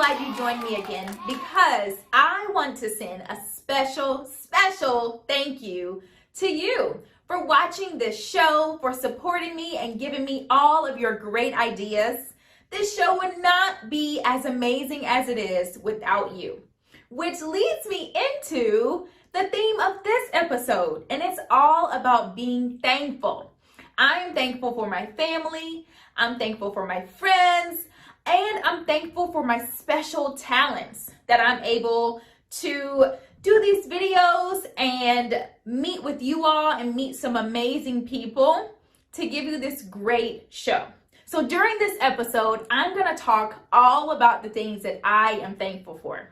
glad you joined me again because I want to send a special thank you to you for watching this show, for supporting me and giving me all of your great ideas. This show would not be as amazing as it is without you, which leads me into the theme of this episode, and it's all about being thankful. I'm thankful for my family, I'm thankful for my friends, and I'm thankful for my special talents that I'm able to do these videos and meet with you all and meet some amazing people to give you this great show. So during this episode, I'm going to talk all about the things that I am thankful for.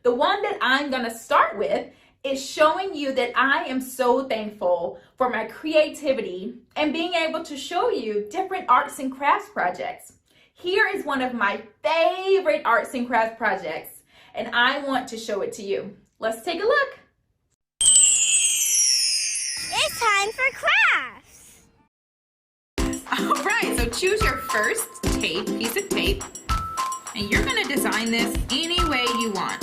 The one that I'm going to start with is showing you that I am so thankful for my creativity and being able to show you different arts and crafts projects. Here is one of my favorite arts and crafts projects, and I want to show it to you. Let's take a look. It's time for crafts. All right, so choose your first piece of tape, and you're going to design this any way you want.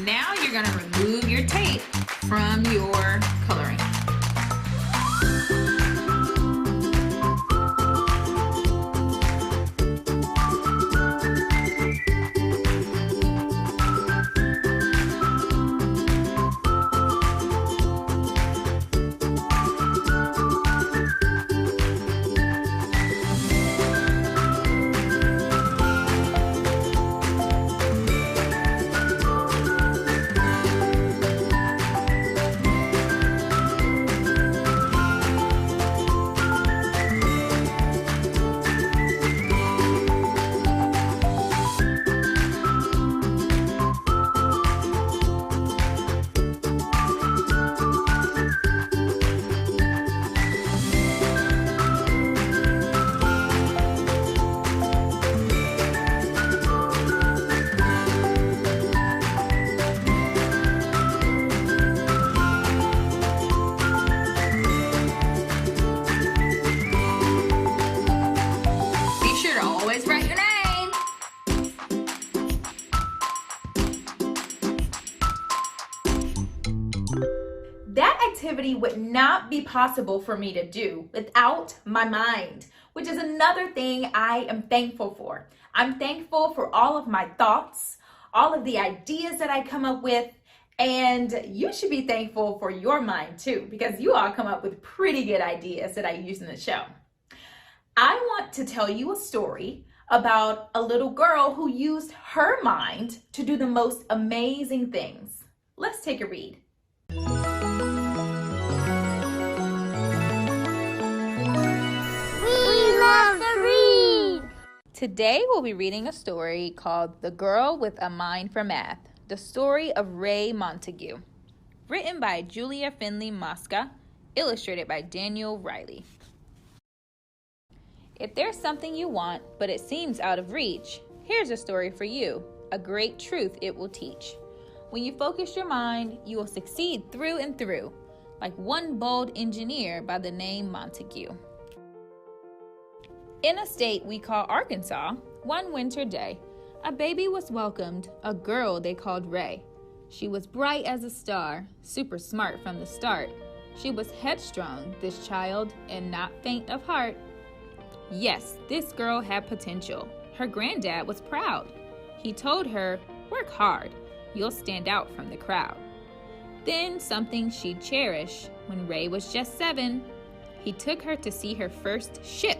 Now you're going to remove your tape from your coloring. activity would not be possible for me to do without my mind, which is another thing I am thankful for. I'm thankful for all of my thoughts, all of the ideas that I come up with, and you should be thankful for your mind too, because you all come up with pretty good ideas that I use in the show. I want to tell you a story about a little girl who used her mind to do the most amazing things. Let's take a read. We love to read. Today we'll be reading a story called The Girl with a Mind for Math, the story of Ray Montague. Written by Julia Finley Mosca, illustrated by Daniel Riley. If there's something you want, but it seems out of reach, here's a story for you, a great truth it will teach. When you focus your mind, you will succeed through and through, like one bold engineer by the name Montague. In a state we call Arkansas, one winter day, a baby was welcomed, a girl they called Ray. She was bright as a star, super smart from the start. She was headstrong, this child, and not faint of heart. Yes, this girl had potential. Her granddad was proud. He told her, "Work hard. You'll stand out from the crowd." Then something she'd cherish. When Ray was just 7, he took her to see her first ship.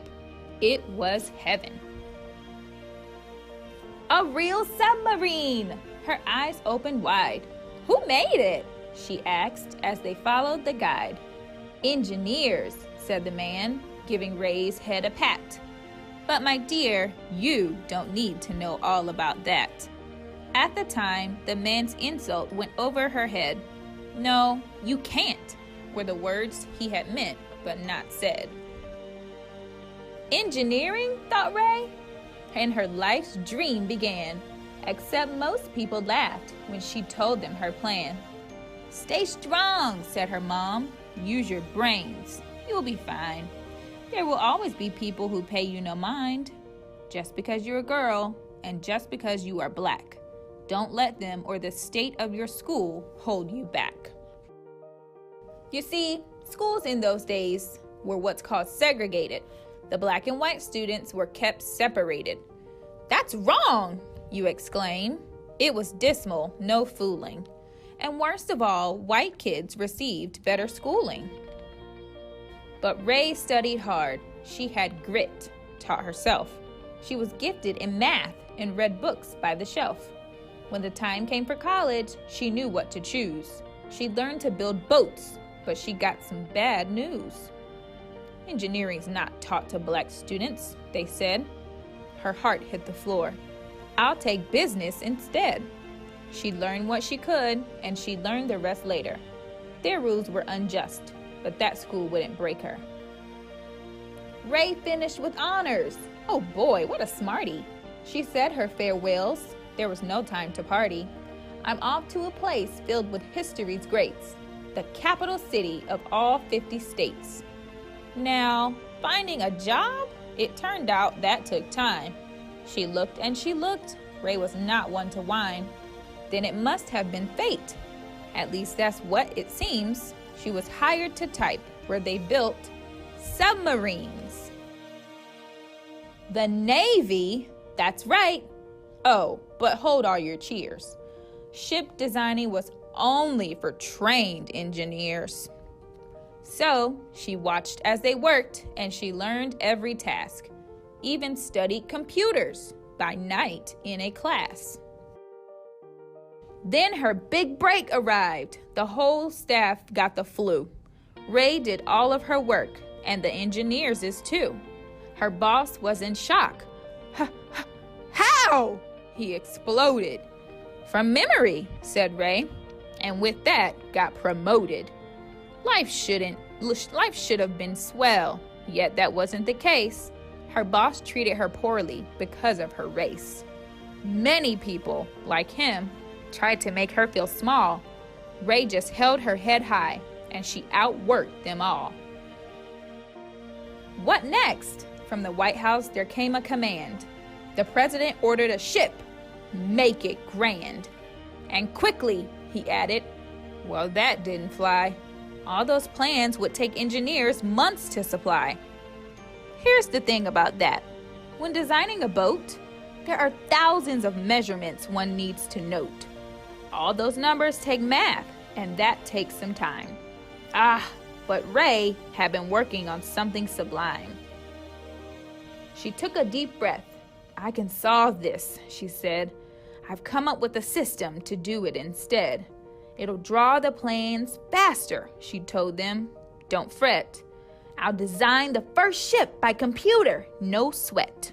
It was heaven. A real submarine! Her eyes opened wide. "Who made it?" she asked as they followed the guide. "Engineers," said the man, giving Ray's head a pat. "But my dear, you don't need to know all about that." At the time, the man's insult went over her head. "No, you can't," were the words he had meant but not said. Engineering, thought Ray, and her life's dream began, except most people laughed when she told them her plan. "Stay strong," said her mom. "Use your brains. You'll be fine. There will always be people who pay you no mind. Just because you're a girl and just because you are black. Don't let them or the state of your school hold you back." You see, schools in those days were what's called segregated. The black and white students were kept separated. "That's wrong," you exclaim. It was dismal, no fooling. And worst of all, white kids received better schooling. But Ray studied hard. She had grit, taught herself. She was gifted in math and read books by the shelf. When the time came for college, she knew what to choose. She learned to build boats, but she got some bad news. "Engineering's not taught to black students," they said. Her heart hit the floor. "I'll take business instead." She learned what she could, and she learned the rest later. Their rules were unjust, but that school wouldn't break her. Ray finished with honors. Oh boy, what a smarty. She said her farewells. There was no time to party. "I'm off to a place filled with history's greats, the capital city of all 50 states. Now, finding a job? It turned out that took time. She looked and she looked. Ray was not one to whine. Then it must have been fate. At least that's what it seems. She was hired to type where they built submarines. The Navy? That's right. Oh, but hold all your cheers. Ship designing was only for trained engineers. So she watched as they worked, and she learned every task, even studied computers by night in a class. Then her big break arrived. The whole staff got the flu. Ray did all of her work, and the engineers' too. Her boss was in shock. "How?" he exploded. "From memory," said Ray, and with that got promoted. Life should have been swell, yet that wasn't the case. Her boss treated her poorly because of her race. Many people, like him, tried to make her feel small. Ray just held her head high, and she outworked them all. What next? From the White House there came a command. The president ordered a ship. Make it grand. And quickly, he added. Well, that didn't fly. All those plans would take engineers months to supply. Here's the thing about that. When designing a boat, there are thousands of measurements one needs to note. All those numbers take math, and that takes some time. But Ray had been working on something sublime. She took a deep breath. "I can solve this," she said. "I've come up with a system to do it instead. It'll draw the plans faster," she told them. "Don't fret. I'll design the first ship by computer, no sweat."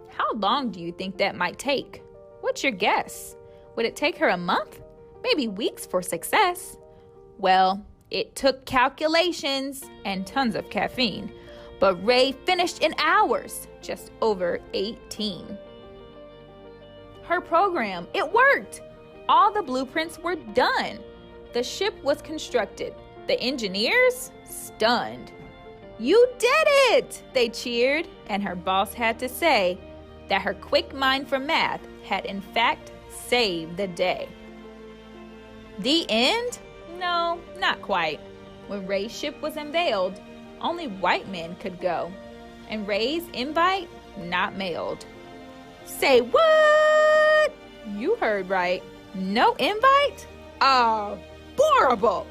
How long do you think that might take? What's your guess? Would it take her a month? Maybe weeks for success? Well, it took calculations and tons of caffeine, but Ray finished in hours, just over 18. Her program, it worked! All the blueprints were done. The ship was constructed. The engineers, stunned. "You did it!" they cheered, and her boss had to say that her quick mind for math had in fact saved the day. The end? No, not quite. When Ray's ship was unveiled, only white men could go, and Ray's invite not mailed. Say what? You heard right. No invite? Oh, horrible!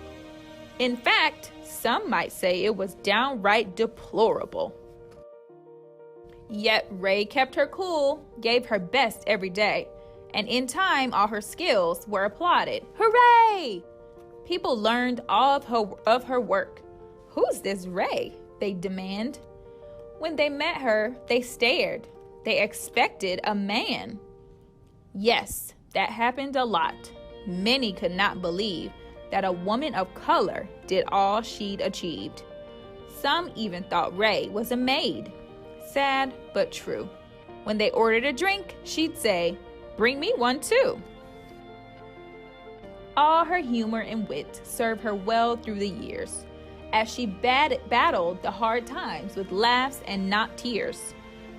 In fact, some might say it was downright deplorable. Yet Ray kept her cool, gave her best every day, and in time all her skills were applauded. Hooray! People learned all of her work. "Who's this Ray?" they demand. When they met her, they stared. They expected a man. Yes, that happened a lot. Many could not believe that a woman of color did all she'd achieved. Some even thought Ray was a maid. Sad, but true. When they ordered a drink, she'd say, "Bring me one too." All her humor and wit served her well through the years, as she battled the hard times with laughs and not tears.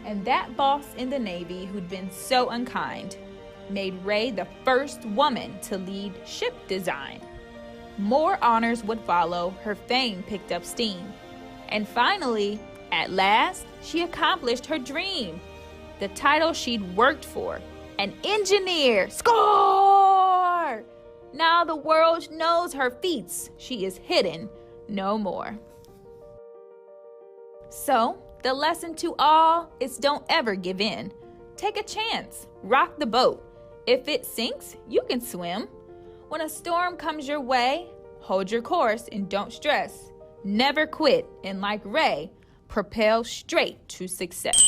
And that boss in the Navy who'd been so unkind made Ray the first woman to lead ship design. More honors would follow. Her fame picked up steam. And finally, at last, she accomplished her dream. The title she'd worked for, an engineer. Score! Now the world knows her feats. She is hidden no more. So, the lesson to all is don't ever give in. Take a chance. Rock the boat. If it sinks, you can swim. When a storm comes your way, hold your course and don't stress. Never quit, and like Ray, propel straight to success.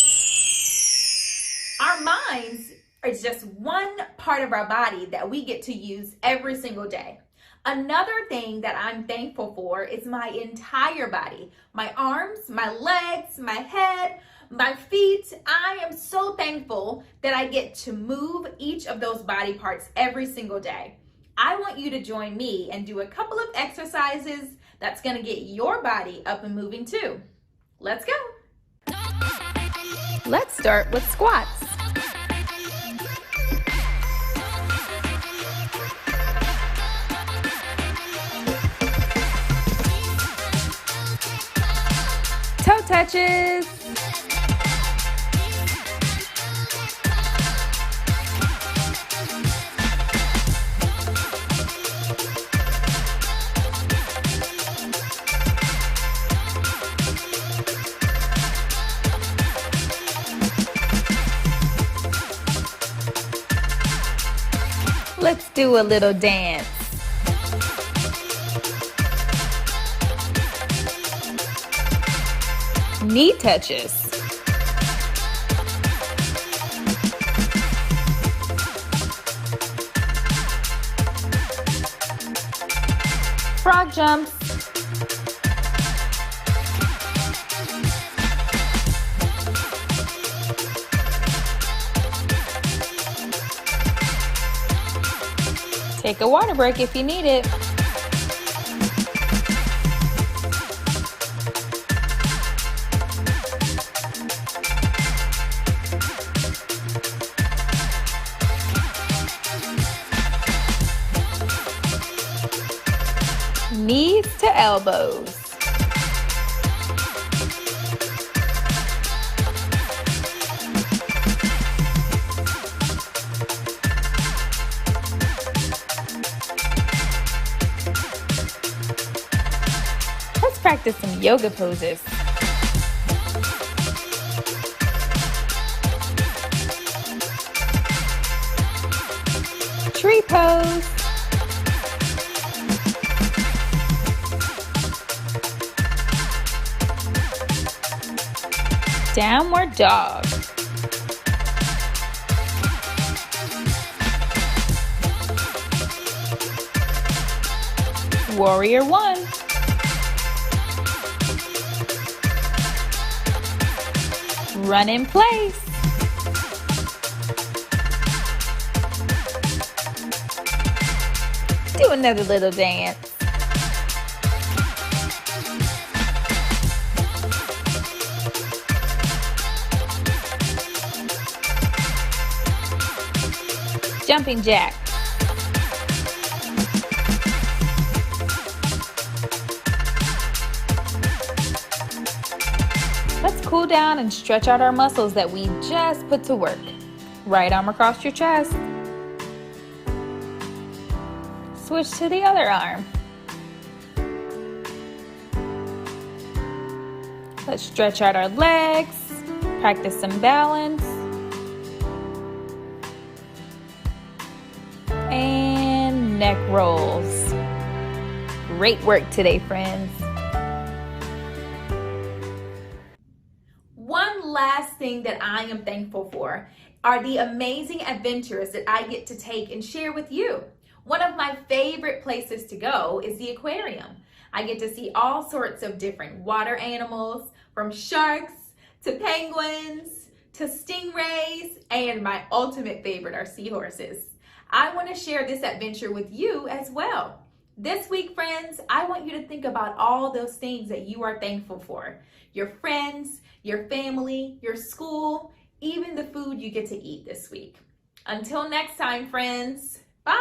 Our minds are just one part of our body that we get to use every single day. Another thing that I'm thankful for is my entire body. My arms, my legs, my head, my feet. I am so thankful that I get to move each of those body parts every single day. I want you to join me and do a couple of exercises that's going to get your body up and moving too. Let's go. Let's start with squats. Toe touches. Let's do a little dance. Knee touches. Frog jumps. Take a water break if you need it. knees to elbows. Let's practice some yoga poses. Tree pose. Downward dog. Warrior one. Run in place. Do another little dance. Jumping jack. Let's cool down and stretch out our muscles that we just put to work. Right arm across your chest. Switch to the other arm. Let's stretch out our legs, practice some balance. And neck rolls. Great work today, friends. One last thing that I am thankful for are the amazing adventures that I get to take and share with you. One of my favorite places to go is the aquarium. I get to see all sorts of different water animals, from sharks to penguins to stingrays, and my ultimate favorite are seahorses. I want to share this adventure with you as well. This week, friends, I want you to think about all those things that you are thankful for. Your friends, your family, your school, even the food you get to eat this week. Until next time, friends, bye!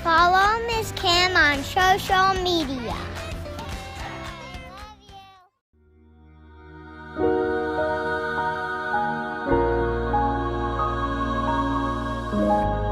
Follow Miss Kim on social media. I love you.